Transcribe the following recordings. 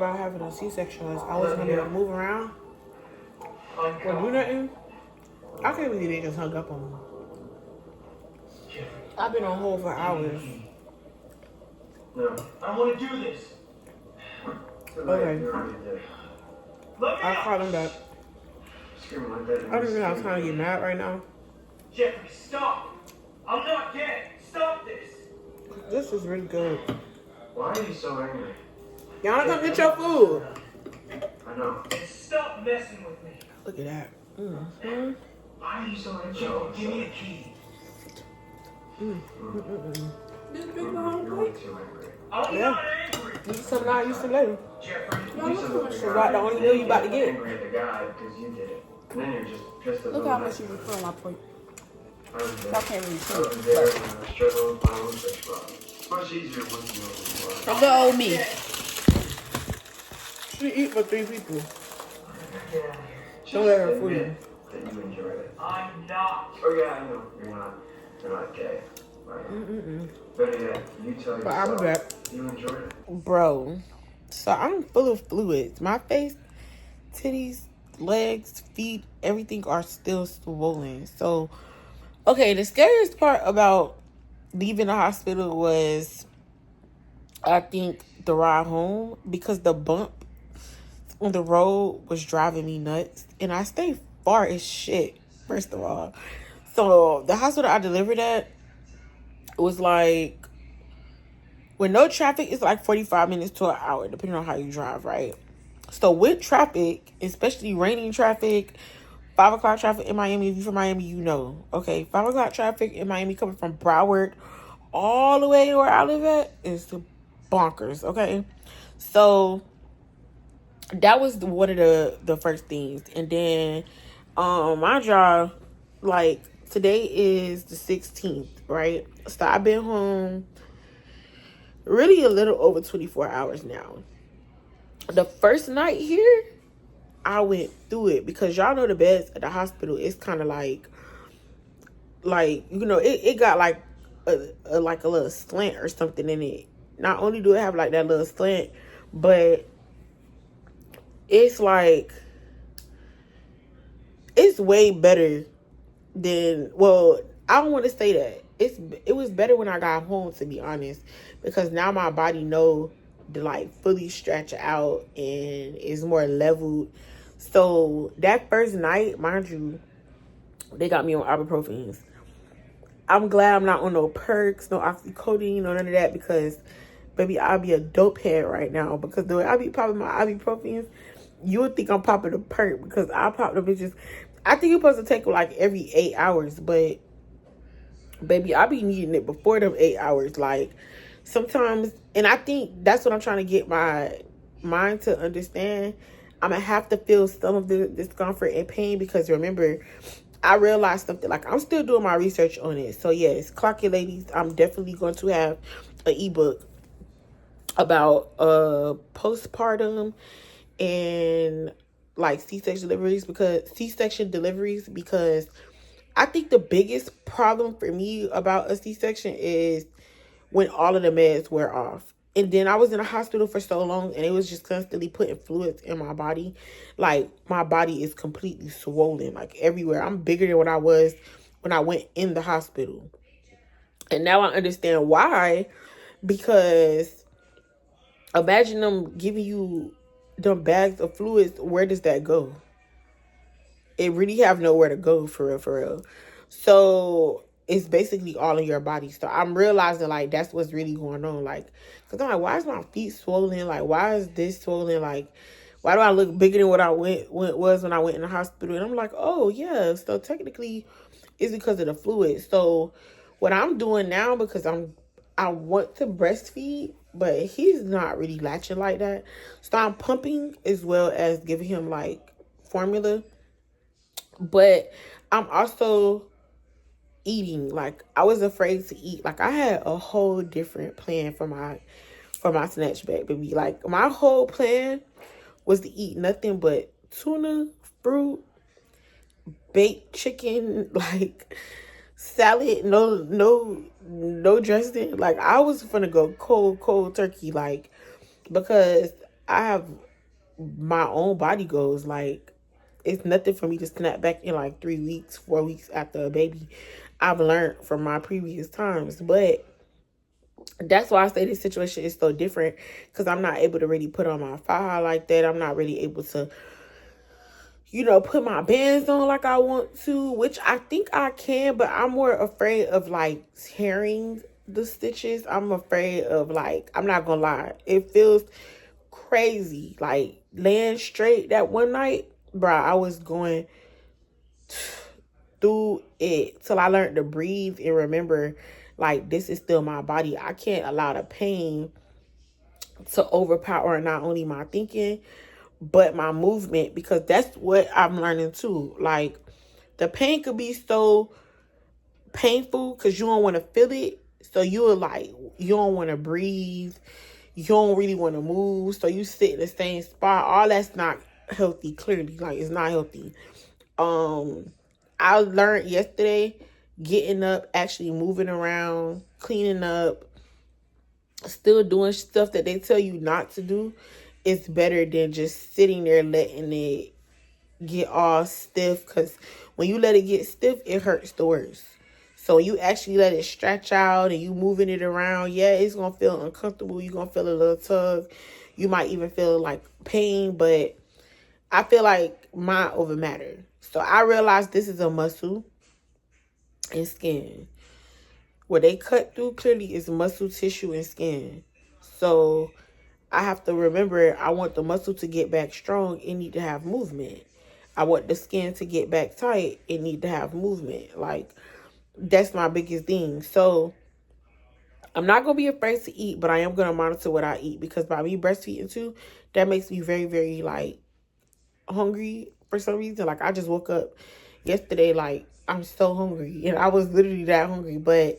about having a C-section was I wasn't gonna be able to move around or do nothing. I can't believe they just hung up on me. I've been on hold for hours. No, I want to do this. Okay. I'll call them back. I don't even have time to get mad right now. Jeffrey, stop! I'm not dead! Stop this! This is really good. Why are you so angry? Y'all come get your food. I know. Stop messing with me. Look at that. Why are you so angry? Joe, give me a key. This big behind You're way too angry. I'm Yeah. not angry. This is something I used to do. Jeffrey, This is like the only meal you about to get. angry at the guy because you did it. And then you're just a Look how much you can put on my plate. I was there. I can't really see I was it. there when I was struggling with my own sexuality. It's much easier once you know who you are. Look at old me. She eat for 3 people. Yeah. Don't let her Just fool you. admit that you enjoyed it. I'm not. Oh yeah, I know. You're not gay. Right? Better yet, you tell But I'll be yourself back. you enjoyed it. Bro, so I'm full of fluids. My face, titties, legs, feet, everything are still swollen. So, okay, the scariest part about leaving the hospital was, I think, the ride home, because the bump on the road was driving me nuts. And I stay far as shit, first of all. So, the hospital I delivered at was like, with no traffic, it's like 45 minutes to an hour, depending on how you drive, right? So with traffic, especially raining traffic, 5 o'clock traffic in Miami, if you're from Miami, you know. Okay, 5 o'clock traffic in Miami coming from Broward all the way to where I live at is bonkers, okay? So that was one of the first things. And then my job, like, today is the 16th, right? So I've been home really a little over 24 hours now. The first night here, I went through it because y'all know the beds at the hospital, it's kind of like you know, it got like a little slant or something in it. Not only do it have like that little slant, but it's like, it's way better than, well, I don't want to say that. It was better when I got home, to be honest, because now my body know to like fully stretch out and is more leveled. So that first night, mind you, they got me on ibuprofens. I'm glad I'm not on no perks, no oxycodone, no none of that, because baby, I'll be a dope head right now. Because the way I be popping my ibuprofens, you would think I'm popping a perk, because I pop the bitches. I think you're supposed to take them like every 8 hours, but baby, I be needing it before them 8 hours. Like, sometimes, and I think that's what I'm trying to get my mind to understand. I'm gonna have to feel some of the discomfort and pain, because remember, I realized something. Like, I'm still doing my research on it. So yes, clock it, ladies. I'm definitely going to have an ebook about postpartum and like C-section deliveries, because I think the biggest problem for me about a C-section is when all of the meds wear off. And then I was in a hospital for so long, and it was just constantly putting fluids in my body. Like, my body is completely swollen, like, everywhere. I'm bigger than what I was when I went in the hospital. And now I understand why. Because imagine them giving you them bags of fluids. Where does that go? It really have nowhere to go, for real, for real. So it's basically all in your body. So I'm realizing, like, that's what's really going on. Like, because I'm like, why is my feet swollen? Like, why is this swollen? Like, why do I look bigger than what I was when I went in the hospital? And I'm like, oh, yeah. So technically, it's because of the fluid. So what I'm doing now, because I want to breastfeed, but he's not really latching like that. So I'm pumping as well as giving him, like, formula. But I'm also eating. Like, I was afraid to eat. Like, I had a whole different plan for my snatch bag, baby. Like, my whole plan was to eat nothing but tuna, fruit, baked chicken, like salad, no dressing. Like, I was gonna go cold turkey, like, because I have my own body goals. Like, it's nothing for me to snap back in like 3 weeks, 4 weeks after a baby. I've learned from my previous times, but that's why I say this situation is so different, because I'm not able to really put on my faja like that. I'm not really able to, put my bands on like I want to, which I think I can, but I'm more afraid of like tearing the stitches. I'm afraid of, like, I'm not gonna lie, it feels crazy. Like, laying straight that one night, bruh, I was going through it till I learned to breathe and remember, like, this is still my body. I can't allow the pain to overpower not only my thinking but my movement, because that's what I'm learning too. Like, the pain could be so painful because you don't want to feel it, so you're like, you don't want to breathe, you don't really want to move, so you sit in the same spot. All that's not healthy. Clearly, like, it's not healthy. I learned yesterday, getting up, actually moving around, cleaning up, still doing stuff that they tell you not to do, is better than just sitting there letting it get all stiff. Because when you let it get stiff, it hurts the worst. So you actually let it stretch out and you moving it around, yeah, it's going to feel uncomfortable. You're going to feel a little tug. You might even feel like pain, but I feel like mine over matter. So I realized this is a muscle and skin. Where they cut through clearly is muscle, tissue, and skin. So I have to remember, I want the muscle to get back strong, it need to have movement. I want the skin to get back tight, it need to have movement. Like, that's my biggest thing. So I'm not going to be afraid to eat, but I am going to monitor what I eat, because by me breastfeeding too, that makes me very, very, like, hungry for some reason. Like, I just woke up yesterday, like, I'm so hungry, and I was literally that hungry. But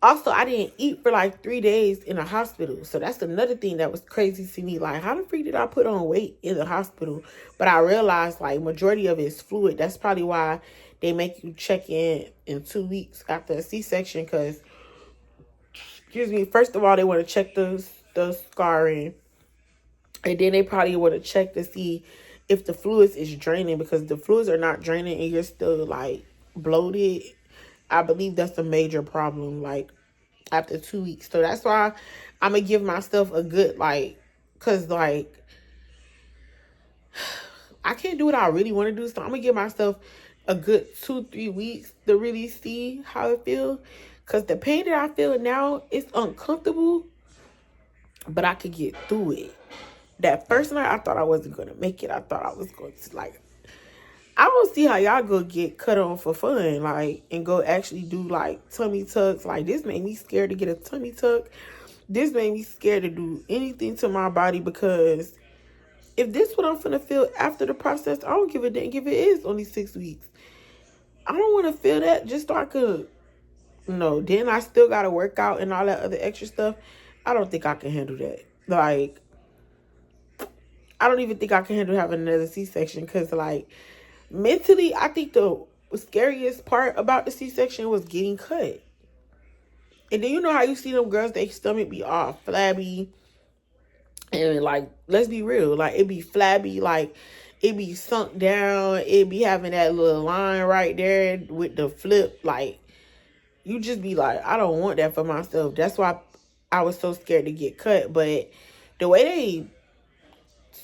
also, I didn't eat for like 3 days in the hospital. So that's another thing that was crazy to me. Like, how the freak did I put on weight in the hospital? But I realized, like, majority of it is fluid. That's probably why they make you check in 2 weeks after a C-section. Because, excuse me, first of all, they want to check the scarring. And then they probably want to check to see if the fluids is draining. Because if the fluids are not draining and you're still, like, bloated, I believe that's a major problem, like, after 2 weeks. So that's why I'm going to give myself a good, like, because, like, I can't do what I really want to do. So I'm going to give myself a good 2-3 weeks to really see how it feels. Because the pain that I feel now, it's uncomfortable, but I could get through it. That first night, I thought I wasn't going to make it. I thought I was going to, like, I don't see how y'all go get cut on for fun, like, and go actually do, like, tummy tucks. Like, this made me scared to get a tummy tuck. This made me scared to do anything to my body, because if this what I'm finna feel after the process, I don't give a damn if it is only 6 weeks. I don't want to feel that just so I could, no, then I still got to work out and all that other extra stuff. I don't think I can handle that. Like, I don't even think I can handle having another C-section, because, like, mentally, I think the scariest part about the C-section was getting cut. And then, you know how you see them girls, their stomach be all flabby. And, like, let's be real. Like, it be flabby. Like, it be sunk down. It be having that little line right there with the flip. Like, you just be like, I don't want that for myself. That's why I was so scared to get cut. But the way they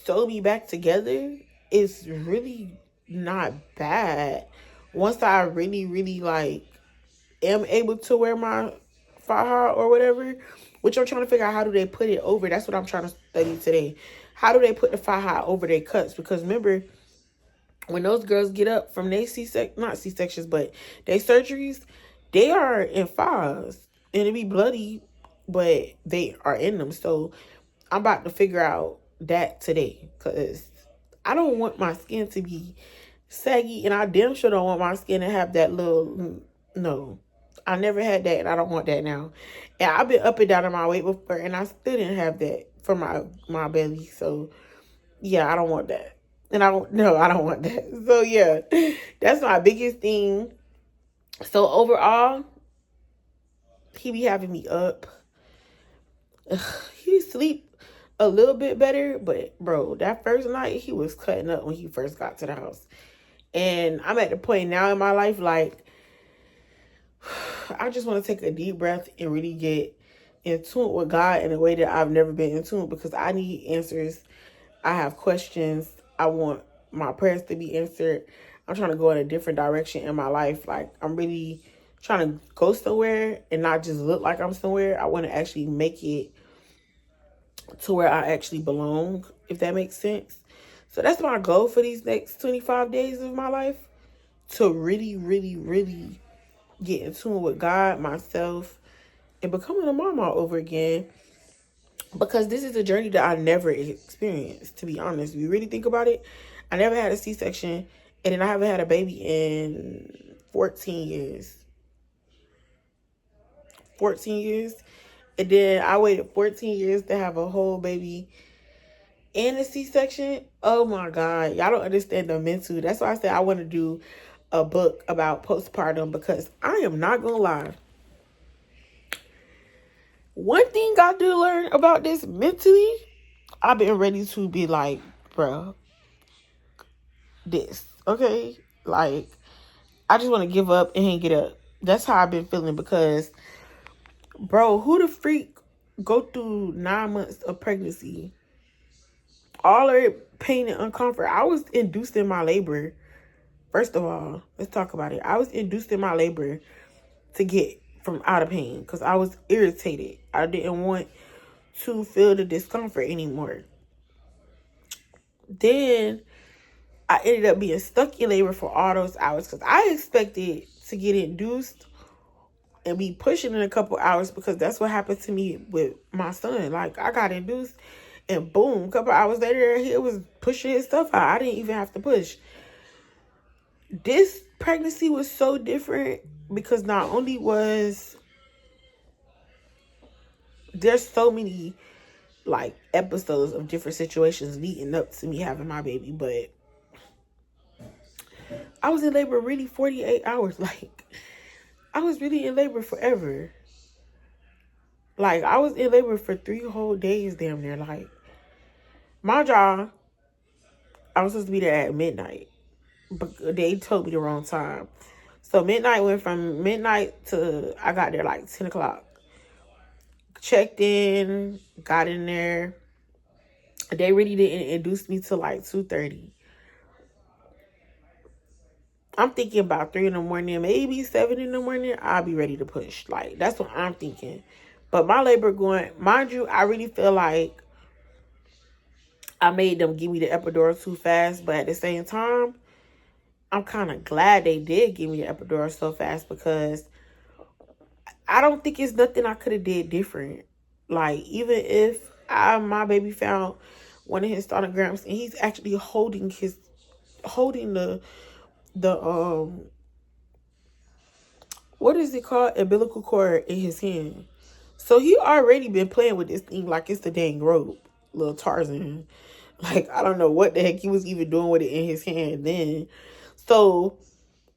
sew me back together is really not bad. Once I really, really, like, am able to wear my faja or whatever, which I'm trying to figure out, how do they put it over? That's what I'm trying to study today. How do they put the faja over their cuts? Because remember, when those girls get up from their not C-sections, but their surgeries, they are in fajas. And it be bloody, but they are in them. So I'm about to figure out that today, because I don't want my skin to be saggy, and I damn sure don't want my skin to have that little, no. I never had that, and I don't want that now. And I've been up and down in my weight before, and I still didn't have that for my belly. So, yeah, I don't want that. And I don't want that. So, yeah, that's my biggest thing. So, overall, he be having me up. He sleep a little bit better. But bro, that first night, he was cutting up when he first got to the house. And I'm at the point now in my life, like, I just want to take a deep breath and really get in tune with God in a way that I've never been in tune, because I need answers. I have questions. I want my prayers to be answered. I'm trying to go in a different direction in my life. Like, I'm really trying to go somewhere and not just look like I'm somewhere. I want to actually make it to where I actually belong, if that makes sense. So that's my goal for these next 25 days of my life, to really, really, really get in tune with God, myself, and becoming a mom all over again. Because this is a journey that I never experienced, to be honest. If you really think about it, I never had a C-section, and then I haven't had a baby in 14 years. 14 years. And then I waited 14 years to have a whole baby and a C-section. Oh my God. Y'all don't understand the mental. That's why I said I want to do a book about postpartum, because I am not going to lie. One thing I do learn about this mentally, I've been ready to be like, bro, this, okay? Like, I just want to give up and hang it up. That's how I've been feeling, because, bro, who the freak go through 9 months of pregnancy? All of it pain and uncomfort. I was induced in my labor. First of all, let's talk about it. I was induced in my labor to get from out of pain, because I was irritated. I didn't want to feel the discomfort anymore. Then I ended up being stuck in labor for all those hours, because I expected to get induced and be pushing in a couple hours, because that's what happened to me with my son. Like, I got induced and boom, a couple hours later, he was pushing his stuff out. I didn't even have to push. This pregnancy was so different, because not only was there's so many like episodes of different situations leading up to me having my baby, but I was in labor really 48 hours. Like, I was really in labor forever. Like, I was in labor for 3 whole days damn near. Like, my job, I was supposed to be there at midnight, but they told me the wrong time. So midnight went from midnight to, I got there like 10 o'clock. Checked in, got in there. They really didn't induce me till like 2:30. I'm thinking about 3 in the morning, maybe 7 in the morning, I'll be ready to push. Like, that's what I'm thinking. But my labor going, mind you, I really feel like I made them give me the epidural too fast. But at the same time, I'm kind of glad they did give me the epidural so fast, because I don't think it's nothing I could have did different. Like, even if my baby found one of his sonograms and he's actually holding the what is it called, umbilical cord in his hand. So he already been playing with this thing like it's the dang rope, little Tarzan. Like, I don't know what the heck he was even doing with it in his hand then. So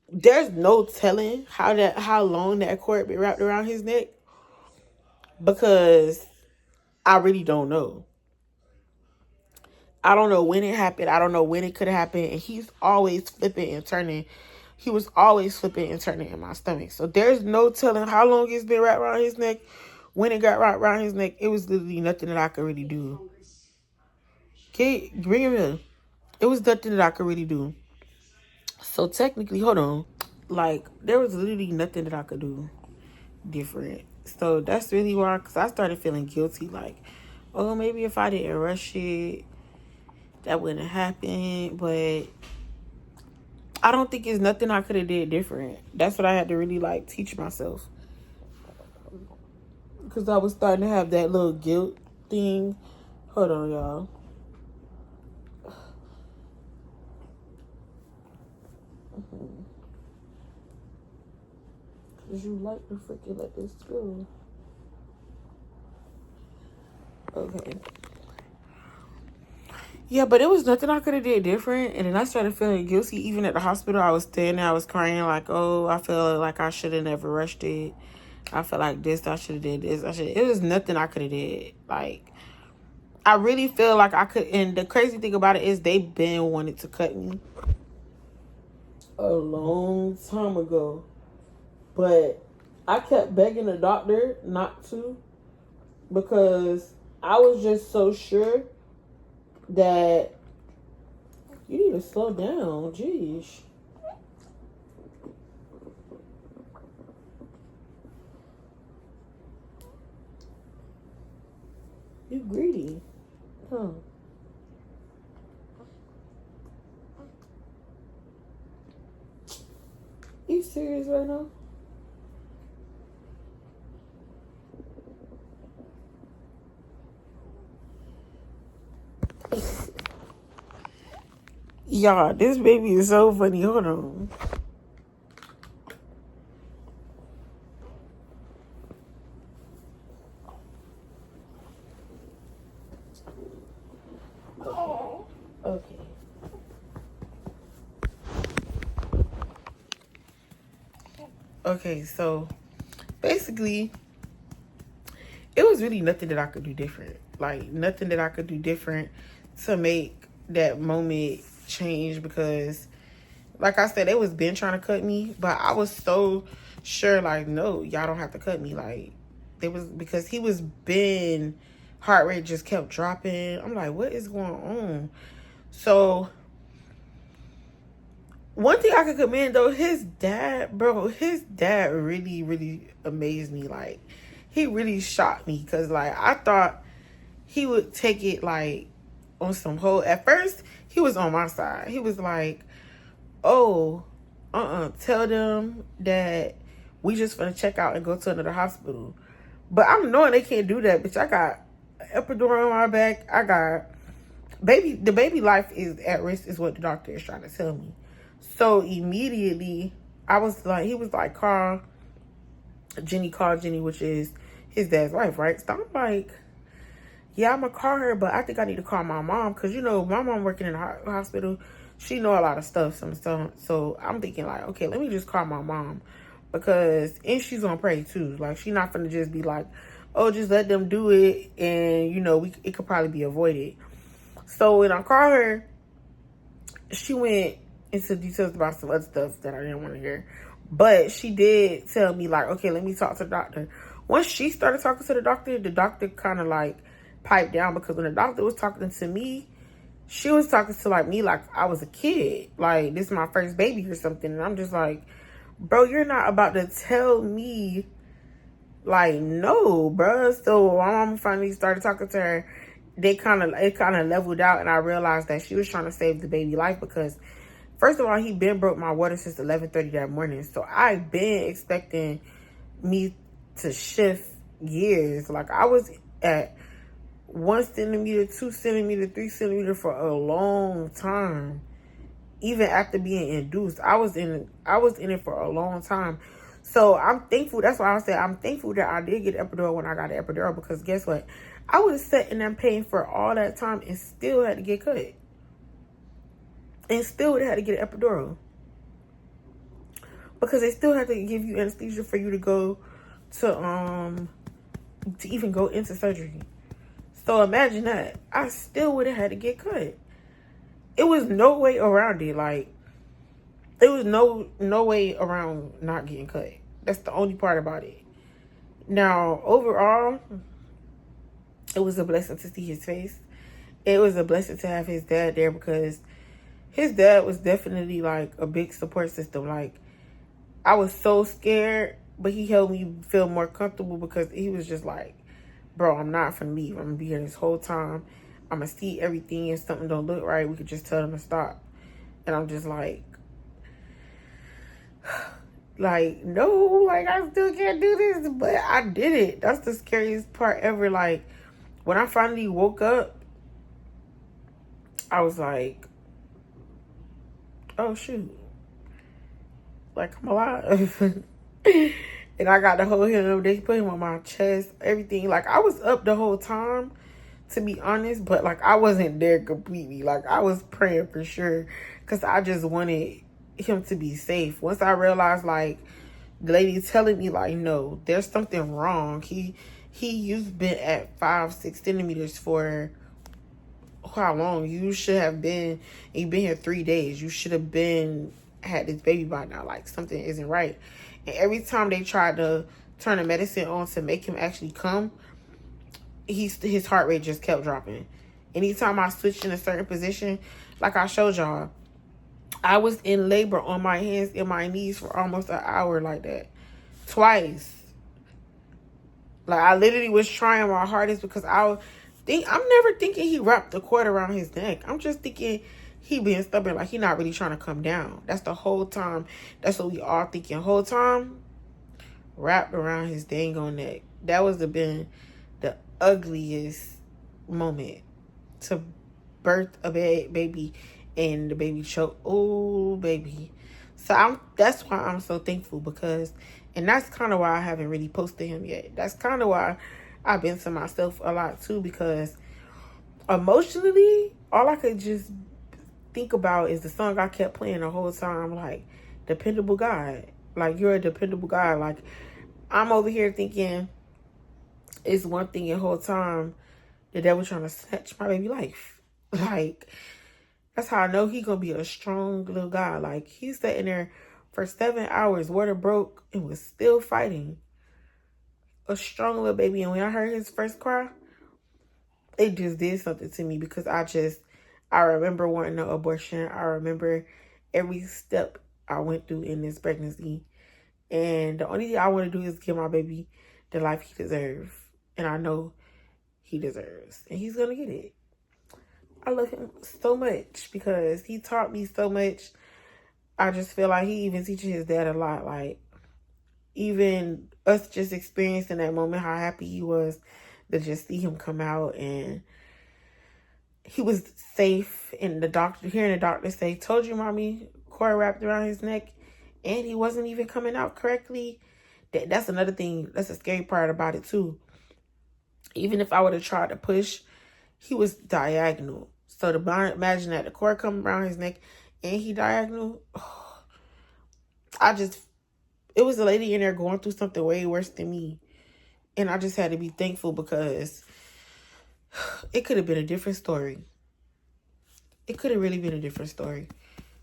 there's no telling how long that cord been wrapped around his neck, because I really don't know. I don't know when it happened. I don't know when it could have happened. And he's always flipping and turning. He was always flipping and turning in my stomach. So there's no telling how long it's been wrapped around his neck. When it got wrapped around his neck, it was literally nothing that I could really do. Okay, bring him in. It was nothing that I could really do. So technically, hold on. Like, there was literally nothing that I could do different. So that's really why, because I started feeling guilty. Like, oh, maybe if I didn't rush it, that wouldn't happen. But I don't think it's nothing I could have did different. That's what I had to really like teach myself, because I was starting to have that little guilt thing. Hold on, y'all. Cause you like to freaking let this go. Okay. Yeah, but it was nothing I could have did different. And then I started feeling guilty. Even at the hospital, I was staying there, I was crying like, oh, I feel like I should have never rushed it. I feel like this, I should have did this. It was nothing I could have did. Like, I really feel like I could, and the crazy thing about it is they been wanted to cut me a long time ago. But I kept begging the doctor not to because I was just so sure that you need to slow down. Jeez. You greedy. Huh. You serious right now? Y'all, this baby is so funny. Hold on. Okay. Okay, so basically, it was really nothing that I could do different. Like, nothing that I could do different to make that moment change because, like I said, they was been trying to cut me, but I was so sure, like, no, y'all don't have to cut me. Like, they was, because he was been, heart rate just kept dropping. I'm like, what is going on? So, one thing I could commend, though, his dad really, really amazed me. Like, he really shocked me because, like, I thought he would take it, like, on some whole. At first, he was on my side. He was like, oh, tell them that we just gonna check out and go to another hospital. But I'm knowing they can't do that, bitch. I got epidural on my back. I got the baby life is at risk is what the doctor is trying to tell me. So immediately I was like, he was like, call Jenny, which is his dad's wife, right? So I'm like, yeah, I'm gonna call her, but I think I need to call my mom because, you know, my mom working in the hospital, she know a lot of stuff. So I'm thinking like, okay, let me just call my mom because, and she's gonna pray too. Like, she's not gonna just be like, oh, just let them do it, and you know, it could probably be avoided. So when I called her, she went into details about some other stuff that I didn't want to hear. But she did tell me, like, okay, let me talk to the doctor. Once she started talking to the doctor kind of, like, piped down. Because when the doctor was talking to me, she was talking to, like, me like I was a kid. Like, this is my first baby or something. And I'm just like, bro, you're not about to tell me, like, no, bro. So my mom finally started talking to her. It kind of leveled out. And I realized that she was trying to save the baby life because, first of all, he been broke my water since 11:30 that morning. So I've been expecting me to shift gears. Like, I was at 1 centimeter, 2 centimeter, 3 centimeter for a long time. Even after being induced, I was in it for a long time. So I'm thankful. That's why I said I'm thankful that I did get epidural when I got an epidural, because guess what? I would have sat in that pain for all that time and still had to get cut. And still would have had to get an epidural. Because they still had to give you anesthesia for you to go to even go into surgery. So imagine that. I still would have had to get cut. It was no way around it. Like, there was no way around not getting cut. That's the only part about it. Now, overall, it was a blessing to see his face. It was a blessing to have his dad there, because his dad was definitely like a big support system. Like, I was so scared, but he helped me feel more comfortable because he was just like, bro, I'm not finna leave. I'm gonna be here this whole time. I'm gonna see everything. If something don't look right, we could just tell them to stop. And I'm just like, no, like, I still can't do this. But I did it. That's the scariest part ever. Like, when I finally woke up, I was like, oh, shoot. Like, I'm alive. And I got to hold him. They put him on my chest, everything. Like, I was up the whole time, to be honest. But, like, I wasn't there completely. Like, I was praying for sure, because I just wanted him to be safe. Once I realized, like, the lady telling me, like, no, there's something wrong. You've been at 5-6 centimeters for how long you should have been. You've been here 3 days. You should have had this baby by now. Like, something isn't right. And every time they tried to turn the medicine on to make him actually come, his heart rate just kept dropping. Anytime I switched in a certain position, like I showed y'all, I was in labor on my hands and my knees for almost an hour like that. Twice. Like, I literally was trying my hardest because I'm never thinking he wrapped the cord around his neck. I'm just thinking he being stubborn, like he not really trying to come down. That's the whole time. That's what we all thinking. Whole time, wrapped around his dang on neck. That was been the ugliest moment to birth a baby and the baby choke. Oh, baby. So that's why I'm so thankful, because, and that's kind of why I haven't really posted him yet. That's kind of why I've been to myself a lot too, because emotionally, all I could just think about is the song I kept playing the whole time, like, dependable God. Like, you're a dependable God. Like, I'm over here thinking it's one thing the whole time the devil trying to snatch my baby life. Like, that's how I know he gonna be a strong little guy. Like, he's sitting there for 7 hours, water broke, and was still fighting. A strong little baby. And when I heard his first cry, it just did something to me, because I remember wanting an abortion. I remember every step I went through in this pregnancy. And the only thing I want to do is give my baby the life he deserves. And I know he deserves. And he's going to get it. I love him so much because he taught me so much. I just feel like he even teaches his dad a lot. Like, even us just experiencing that moment, how happy he was to just see him come out, and he was safe. And hearing the doctor say, "Told you, mommy, cord wrapped around his neck," and he wasn't even coming out correctly. That's another thing. That's a scary part about it too. Even if I would have tried to push, he was diagonal. So to imagine that the cord come around his neck and he diagonal, it was a lady in there going through something way worse than me. And I just had to be thankful, because it could have been a different story. It could have really been a different story.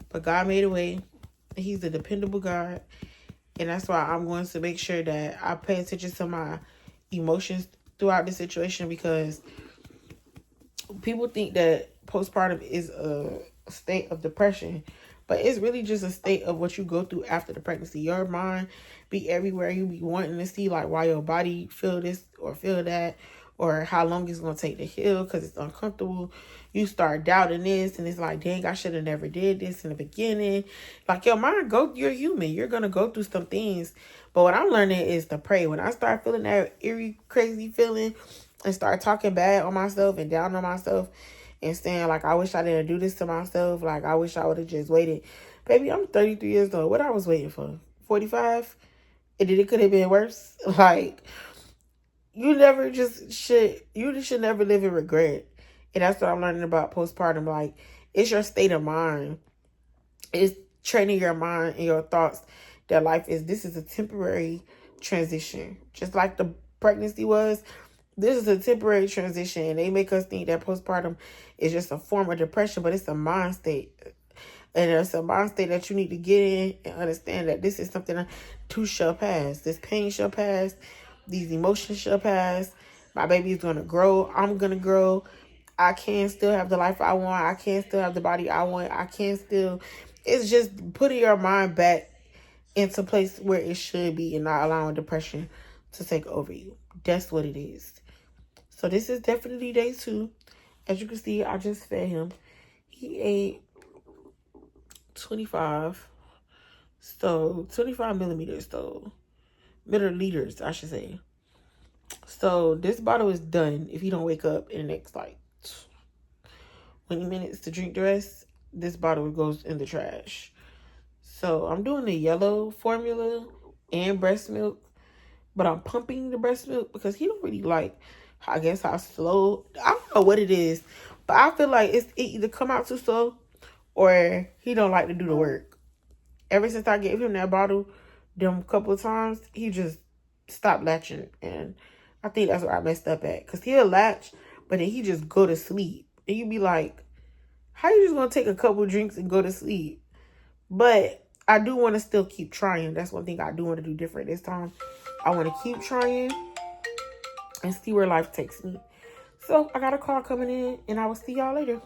But God made a way. He's a dependable God. And that's why I'm going to make sure that I pay attention to my emotions throughout the situation, because people think that postpartum is a state of depression, but it's really just a state of what you go through after the pregnancy. Your mind be everywhere. You be wanting to see, like, why your body feel this or feel that, or how long it's going to take to heal because it's uncomfortable. You start doubting this, and it's like, dang, I should have never did this in the beginning. Like, your mind, you're human. You're going to go through some things. But what I'm learning is to pray. When I start feeling that eerie, crazy feeling and start talking bad on myself and down on myself and saying, like, I wish I didn't do this to myself. Like, I wish I would have just waited. Baby, I'm 33 years old. What I was waiting for? 45? And it could have been worse. Like, you should never live in regret. And that's what I'm learning about postpartum. Like, it's your state of mind. It's training your mind and your thoughts that this is a temporary transition. Just like the pregnancy was, this is a temporary transition. And they make us think that postpartum is just a form of depression, but it's a mind state. And it's a mind state that you need to get in and understand that this is something that too shall pass. This pain shall pass. These emotions shall pass. My baby is going to grow. I'm going to grow. I can still have the life I want. I can still have the body I want. It's just putting your mind back into place where it should be and not allowing depression to take over you. That's what it is. So this is definitely day 2. As you can see, I just fed him. He ate 25 millimeters, so milliliters, I should say. So this bottle is done. If you don't wake up in the next, like, 20 minutes to drink the rest, this bottle goes in the trash. So I'm doing the yellow formula and breast milk, but I'm pumping the breast milk because he don't really like, I guess, how slow. I don't know what it is, but I feel like it either come out too slow or he don't like to do the work. Ever since I gave him that bottle them couple of times, he just stopped latching. And I think that's where I messed up at. Because he'll latch, but then he just go to sleep. And you be like, how you just gonna take a couple drinks and go to sleep? But I do want to still keep trying. That's one thing I do want to do different this time. I want to keep trying and see where life takes me. So I got a call coming in, and I will see y'all later.